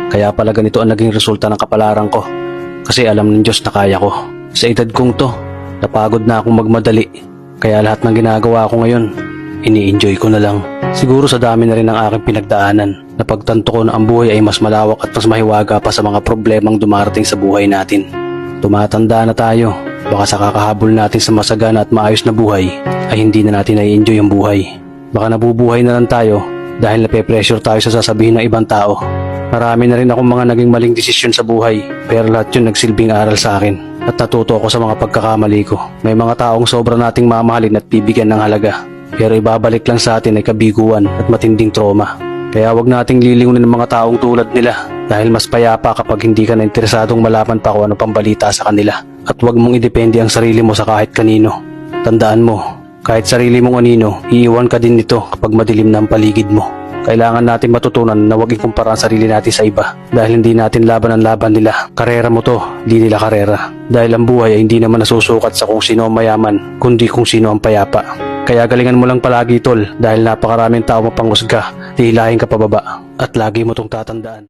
Kaya pala ganito ang naging resulta ng kapalaran ko. Kasi alam ng Diyos na kaya ko. Sa edad kong to, napagod na akong magmadali. Kaya lahat ng ginagawa ko ngayon, ini-enjoy ko na lang. Siguro sa dami na rin ng aking pinagdaanan, napagtanto ko na ang buhay ay mas malawak at mas mahiwaga pa sa mga problemang dumarating sa buhay natin. Tumatanda na tayo, baka sa kakahabol natin sa masagana at maayos na buhay, ay hindi na natin nai-enjoy ang buhay. Baka nabubuhay na lang tayo dahil nape-pressure tayo sa sasabihin ng ibang tao. Marami na rin akong mga naging maling desisyon sa buhay, pero lahat yun nagsilbing aral sa akin at natuto ako sa mga pagkakamali ko. May mga taong sobra nating mamahalin at bibigyan ng halaga, pero ibabalik lang sa atin ay kabiguan at matinding trauma. Kaya wag nating lilingunin ng mga taong tulad nila dahil mas payapa kapag hindi ka na interesadong malaman pa kung ano pang balita sa kanila. At wag mong idepende ang sarili mo sa kahit kanino. Tandaan mo, kahit sarili mong anino, iiwan ka din nito kapag madilim na ang paligid mo. Kailangan natin matutunan na huwag ikumpara ang sarili natin sa iba dahil hindi natin laban ang laban nila. Karera mo to, di nila karera. Dahil ang buhay ay hindi naman nasusukat sa kung sino ang mayaman, kundi kung sino ang payapa. Kaya galingan mo lang palagi tol dahil napakaraming tao mapanghusga, hihilahin ka pababa at lagi mo tong tatandaan.